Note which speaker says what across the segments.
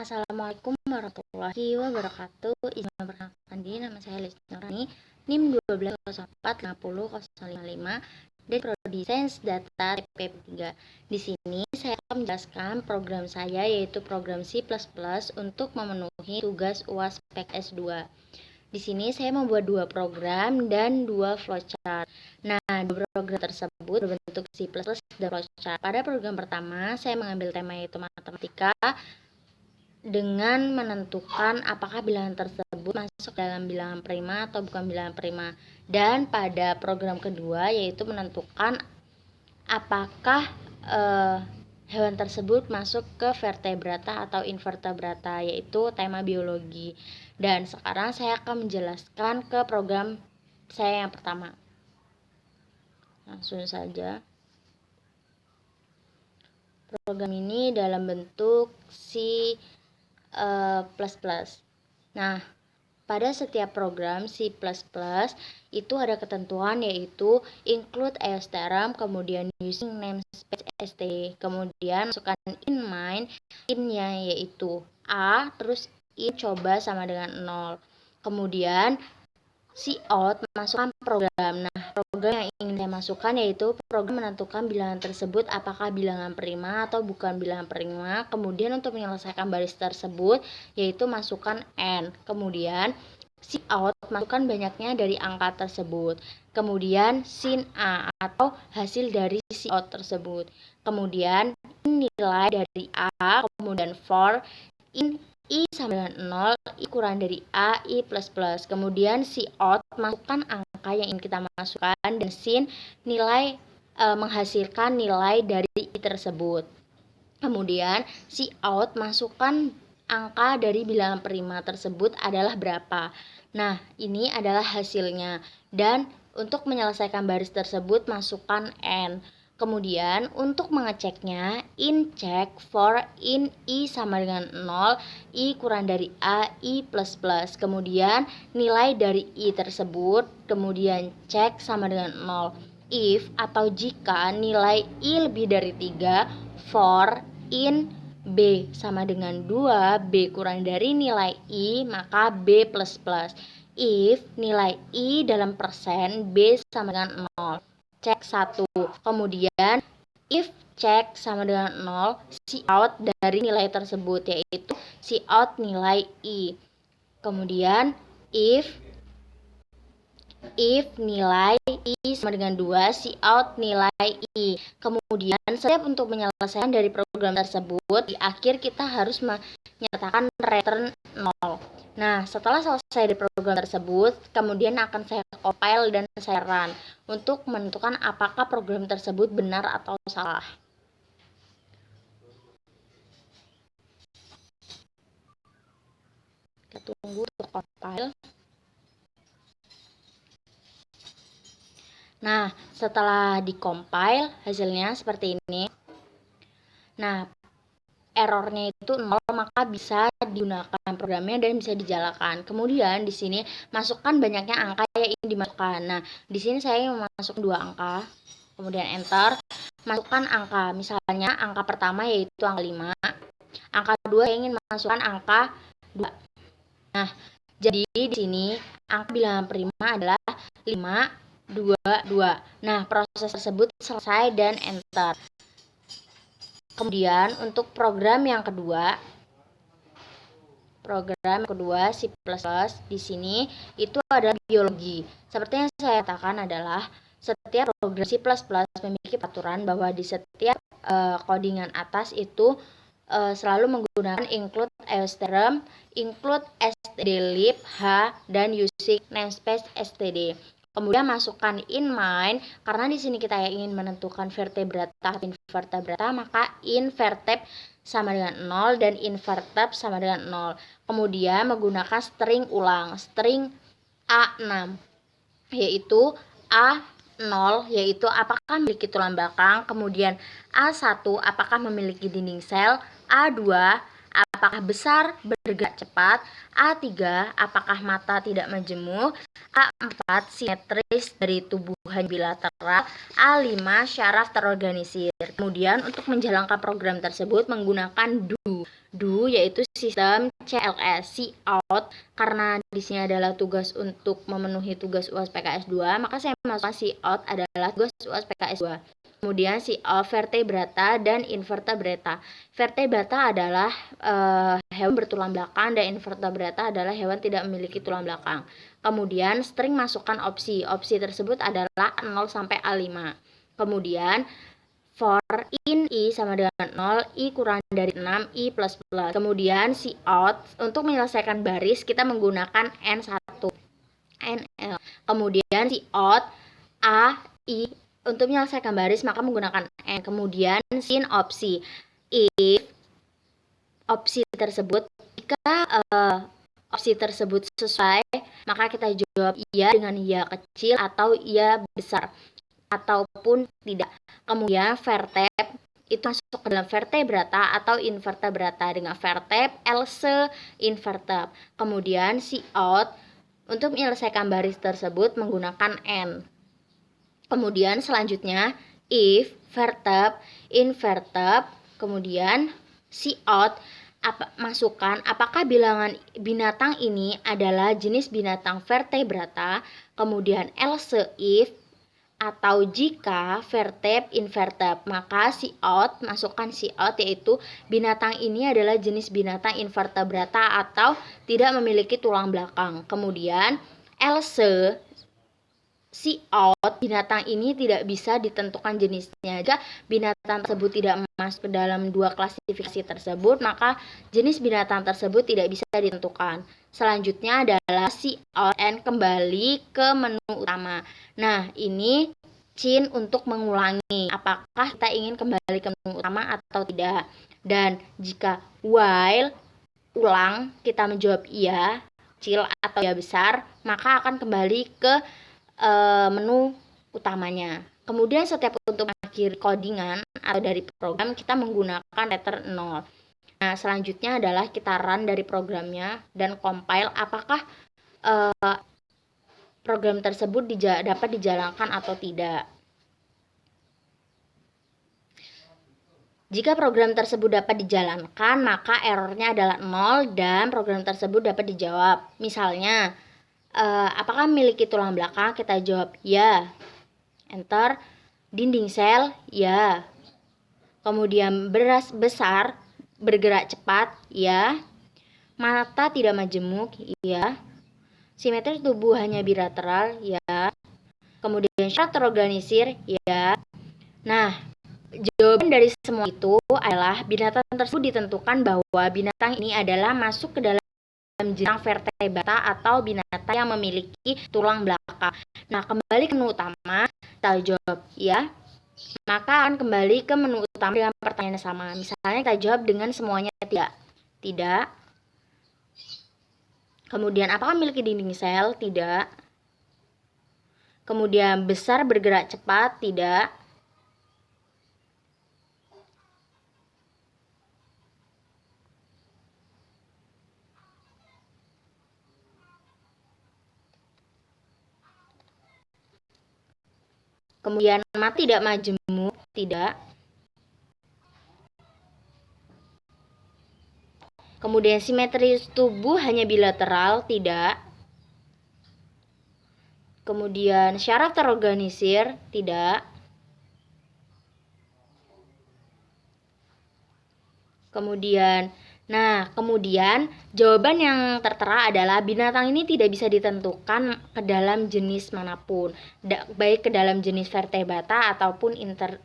Speaker 1: Assalamualaikum warahmatullahi wabarakatuh. Izin memperkenalkan diri, nama saya Lisna Nurani, NIM 12045005 dari Prodi Sains Data TP 3. Di sini saya akan menjelaskan program saya, yaitu program C++ untuk memenuhi tugas UAS PEK S2. Di sini saya membuat dua program dan dua flowchart. Nah, dua program tersebut berbentuk C++ dan flowchart. Pada program pertama, saya mengambil tema yaitu matematika dengan menentukan apakah bilangan tersebut masuk dalam bilangan prima atau bukan bilangan prima. Dan pada program kedua yaitu menentukan apakah hewan tersebut masuk ke vertebrata atau invertebrata, yaitu tema biologi. Dan sekarang saya akan menjelaskan ke program saya yang pertama. Langsung saja. Program ini dalam bentuk C++. Nah, pada setiap program C++ itu ada ketentuan, yaitu include Eosterum, kemudian using namespace st, kemudian masukkan in main, in-nya yaitu A, terus in coba sama dengan 0. Kemudian cout masukkan program. Nah, program yang ingin saya masukkan yaitu program menentukan bilangan tersebut apakah bilangan prima atau bukan bilangan prima. Kemudian untuk menyelesaikan baris tersebut yaitu masukkan n. Kemudian cout masukkan banyaknya dari angka tersebut. Kemudian sin a atau hasil dari cout tersebut. Kemudian nilai dari a, kemudian for in I sama dengan 0, I kurang dari A, I plus plus. Kemudian cout masukkan angka yang ingin kita masukkan, dan sin nilai menghasilkan nilai dari I tersebut. Kemudian cout masukkan angka dari bilangan prima tersebut adalah berapa. Nah, ini adalah hasilnya. Dan untuk menyelesaikan baris tersebut masukkan n. Kemudian untuk mengeceknya, in check for in I sama dengan 0, I kurang dari A, I plus plus. Kemudian nilai dari I tersebut, kemudian cek sama dengan 0. If atau jika nilai I lebih dari 3, for in B sama dengan 2, B kurang dari nilai I, maka B plus plus. If nilai I dalam persen, B sama dengan 0. Cek 1. Kemudian if cek sama dengan 0, cout dari nilai tersebut, yaitu cout nilai I. Kemudian if nilai I sama dengan 2, cout nilai I. Kemudian setiap untuk menyelesaikan dari program tersebut, di akhir kita harus menyertakan return 0. Nah, setelah selesai dari program tersebut, kemudian akan saya compile dan saya run untuk menentukan apakah program tersebut benar atau salah. Kita tunggu untuk compile. Nah, setelah di-compile, hasilnya seperti ini. Nah, errornya itu 0, maka bisa digunakan programnya dan bisa dijalankan. Kemudian di sini masukkan banyaknya angka yang ingin dimasukkan. Nah, di sini saya memasukkan 2 angka. Kemudian enter, masukkan angka. Misalnya angka pertama yaitu angka 5. Angka 2 saya ingin masukkan angka 2. Nah, jadi di sini angka bilangan prima adalah 5, 2, 2. Nah, proses tersebut selesai dan enter. Kemudian untuk program yang kedua C++ di sini itu adalah biologi. Seperti yang saya katakan adalah setiap program C++ memiliki peraturan bahwa di setiap codingan atas itu selalu menggunakan include Eosterum, include stdlib, h, dan using namespace std. Kemudian masukkan in main, karena di sini kita ingin menentukan vertebrata atau invertebrata, maka in verteb sama dengan 0 dan inverteb sama dengan 0. Kemudian menggunakan string ulang, string A6, yaitu A0 yaitu apakah memiliki tulang belakang, kemudian A1 apakah memiliki dinding sel, A2 apakah besar, bergerak cepat. A3, apakah mata tidak majemuk. A4, simetris dari tubuhan bilateral. A5, syaraf terorganisir. Kemudian untuk menjalankan program tersebut menggunakan do yaitu sistem CLS, see out. Karena di sini adalah tugas untuk memenuhi tugas UAS PKS 2, maka saya masukkan see out adalah tugas UAS PKS 2. Kemudian see out vertebrata dan invertebrata. Vertebrata adalah hewan bertulang belakang dan invertebrata adalah hewan tidak memiliki tulang belakang. Kemudian string masukkan opsi. Opsi tersebut adalah 0 sampai A5. Kemudian for in I sama dengan 0, I kurang dari 6, I plus plus. Kemudian see out, untuk menyelesaikan baris kita menggunakan N1, NL. Kemudian see out, A, I, untuk menyelesaikan baris maka menggunakan N. Kemudian sin opsi. If opsi tersebut, jika opsi tersebut sesuai, maka kita jawab iya dengan iya kecil atau iya besar, ataupun tidak. Kemudian verteb itu masuk ke dalam vertebrata atau invertebrata dengan verteb, else, inverteb. Kemudian see out, untuk menyelesaikan baris tersebut menggunakan N. Kemudian selanjutnya if, verteb, inverteb, kemudian see out, masukkan apakah bilangan binatang ini adalah jenis binatang vertebrata. Kemudian else if, atau jika verteb, inverteb, maka see out, masukkan see out yaitu binatang ini adalah jenis binatang invertebrata atau tidak memiliki tulang belakang. Kemudian else see out, binatang ini tidak bisa ditentukan jenisnya. Jika binatang tersebut tidak masuk ke dalam dua klasifikasi tersebut, maka jenis binatang tersebut tidak bisa ditentukan. Selanjutnya adalah see out and kembali ke menu utama. Nah, ini cin untuk mengulangi apakah kita ingin kembali ke menu utama atau tidak. Dan jika while ulang kita menjawab iya, kecil atau iya besar, maka akan kembali ke menu utamanya. Kemudian setiap untuk mengakhiri codingan atau dari program kita menggunakan letter 0. Nah, selanjutnya adalah kita run dari programnya dan compile apakah program tersebut dapat dijalankan atau tidak. Jika program tersebut dapat dijalankan, maka errornya adalah 0 dan program tersebut dapat dijawab. Misalnya, apakah memiliki tulang belakang? Kita jawab ya. Enter. Dinding sel? Ya. Kemudian besar, bergerak cepat? Ya. Mata tidak majemuk? Ya. Simetris tubuh hanya bilateral? Ya. Kemudian syaraf terorganisir? Ya. Nah, jawaban dari semua itu adalah binatang tersebut ditentukan bahwa binatang ini adalah masuk ke dalam jenis vertebrata atau binatang yang memiliki tulang belakang. Nah, kembali ke menu utama, kita jawab ya, maka akan kembali ke menu utama dengan pertanyaan yang sama. Misalnya kita jawab dengan semuanya tidak. Kemudian apakah memiliki dinding sel? Tidak. Kemudian besar, bergerak cepat? Tidak. Kemudian mata tidak majemuk? Tidak. Kemudian simetris tubuh hanya bilateral? Tidak. Kemudian syaraf terorganisir? Tidak. Kemudian jawaban yang tertera adalah binatang ini tidak bisa ditentukan ke dalam jenis manapun, baik ke dalam jenis vertebrata ataupun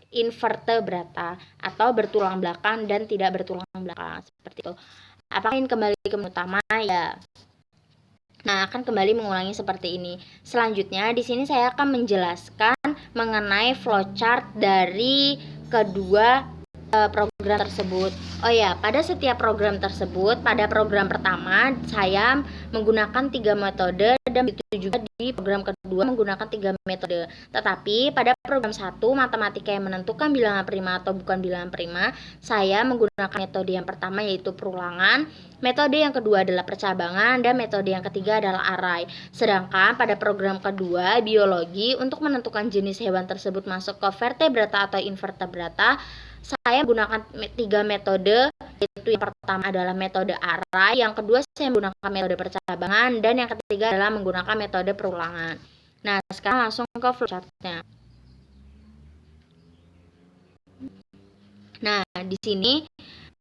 Speaker 1: invertebrata, atau bertulang belakang dan tidak bertulang belakang, seperti itu. Apakah ingin kembali ke menu utama? Ya. Nah, akan kembali mengulangi seperti ini. Selanjutnya di sini saya akan menjelaskan mengenai flowchart dari kedua program tersebut. Oh ya, pada setiap program tersebut, pada program pertama saya menggunakan 3 metode dan begitu juga di program kedua menggunakan 3 metode. Tetapi pada program 1 matematika yang menentukan bilangan prima atau bukan bilangan prima, saya menggunakan metode yang pertama yaitu perulangan, metode yang kedua adalah percabangan, dan metode yang ketiga adalah array. Sedangkan pada program kedua biologi, untuk menentukan jenis hewan tersebut masuk ke vertebrata atau invertebrata, saya menggunakan 3 metode, yaitu yang pertama adalah metode array, yang kedua saya menggunakan metode percabangan, dan yang ketiga adalah menggunakan metode perulangan. Nah, sekarang langsung ke flowchart-nya. Nah, di sini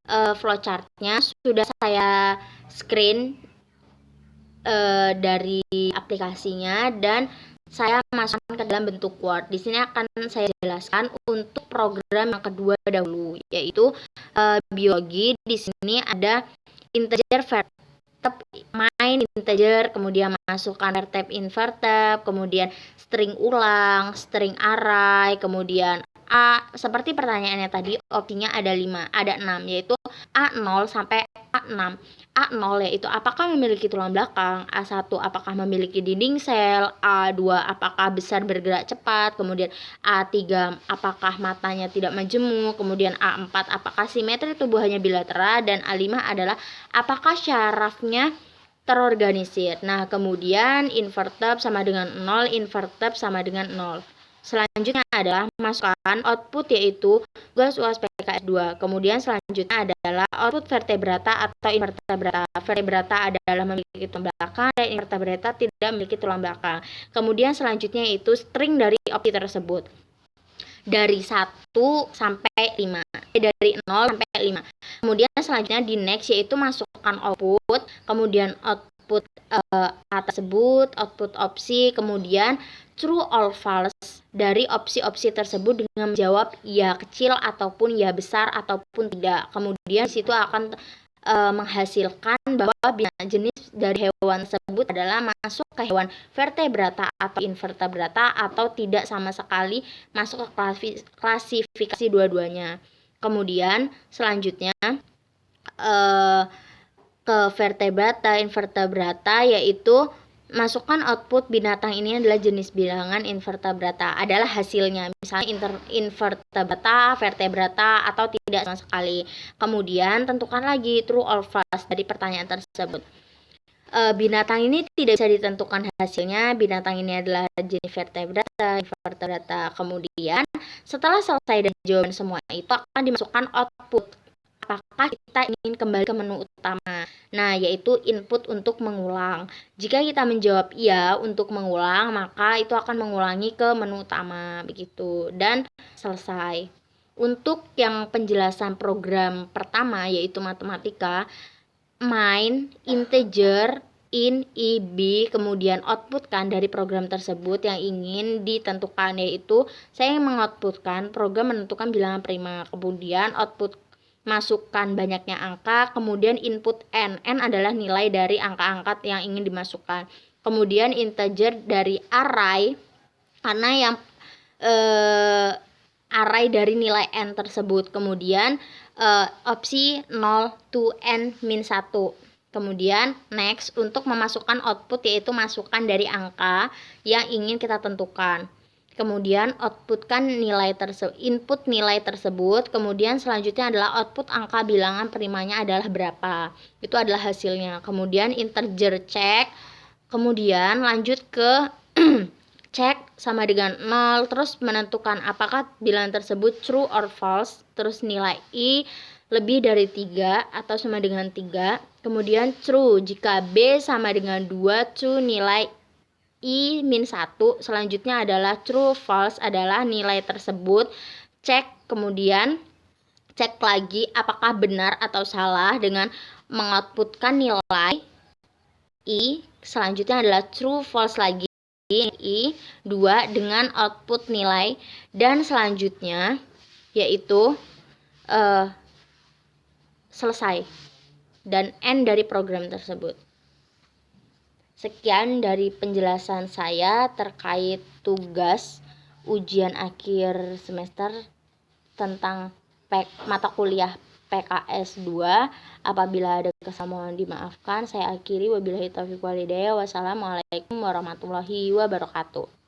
Speaker 1: flowchart-nya sudah saya screen dari aplikasinya dan saya masukkan ke dalam bentuk Word. Di sini akan saya jelaskan untuk program yang kedua dahulu, yaitu biologi. Di sini ada integer, vertep, main integer, kemudian masukkan vertep, invertep, kemudian string ulang, string array, kemudian seperti pertanyaannya tadi, opsinya ada 6, yaitu A0 sampai A6. A0 yaitu apakah memiliki tulang belakang, A1 apakah memiliki dinding sel, A2 apakah besar bergerak cepat, kemudian A3 apakah matanya tidak majemuk, kemudian A4 apakah simetri tubuh hanya bilateral, dan A5 adalah apakah syarafnya terorganisir. Nah, kemudian invertep sama dengan 0, invertep sama dengan 0. Selanjutnya adalah masukkan output yaitu gas UAS PKS 2. Kemudian selanjutnya adalah output vertebrata atau invertebrata. Vertebrata adalah memiliki tulang belakang dan invertebrata tidak memiliki tulang belakang. Kemudian selanjutnya itu string dari opsi tersebut. Dari 1 sampai 5. Dari 0 sampai 5. Kemudian selanjutnya di next yaitu masukkan output, kemudian output A tersebut, output opsi, kemudian true or false dari opsi-opsi tersebut dengan menjawab ya kecil ataupun ya besar ataupun tidak. Kemudian situ akan menghasilkan bahwa jenis dari hewan tersebut adalah masuk ke hewan vertebrata atau invertebrata atau tidak sama sekali masuk ke klasifikasi dua-duanya. Kemudian selanjutnya ke vertebrata, invertebrata, yaitu masukkan output binatang ini adalah jenis bilangan invertebrata, adalah hasilnya misalnya invertebrata, vertebrata, atau tidak sama sekali. Kemudian tentukan lagi true or false dari pertanyaan tersebut. Binatang ini tidak bisa ditentukan hasilnya, binatang ini adalah jenis vertebrata, invertebrata. Kemudian setelah selesai dan jawaban semua itu akan dimasukkan output. Apakah kita ingin kembali ke menu utama? Nah, yaitu input untuk mengulang. Jika kita menjawab iya untuk mengulang, maka itu akan mengulangi ke menu utama, begitu. Dan selesai. Untuk yang penjelasan program pertama, yaitu matematika, main, integer, in, ib, kemudian outputkan dari program tersebut yang ingin ditentukan, yaitu saya mengoutputkan program menentukan bilangan prima, kemudian output masukkan banyaknya angka, kemudian input n adalah nilai dari angka-angka yang ingin dimasukkan, kemudian integer dari array karena yang array dari nilai n tersebut, kemudian opsi 0 to n min 1. Kemudian next untuk memasukkan output yaitu masukkan dari angka yang ingin kita tentukan. Kemudian outputkan nilai tersebut, input nilai tersebut, kemudian selanjutnya adalah output angka bilangan primanya adalah berapa. Itu adalah hasilnya. Kemudian integer check, kemudian lanjut ke cek sama dengan 0, terus menentukan apakah bilangan tersebut true or false, terus nilai i lebih dari 3 atau sama dengan 3, kemudian true jika b sama dengan 2, true nilai i min 1, selanjutnya adalah true false adalah nilai tersebut, cek, kemudian cek lagi apakah benar atau salah dengan mengoutputkan nilai i, selanjutnya adalah true false lagi i 2 dengan output nilai, dan selanjutnya yaitu selesai dan end dari program tersebut. Sekian dari penjelasan saya terkait tugas ujian akhir semester tentang mata kuliah PKS 2. Apabila ada kesalahan mohon dimaafkan. Saya akhiri, wabillahi taufiq walhidayah. Wassalamualaikum warahmatullahi wabarakatuh.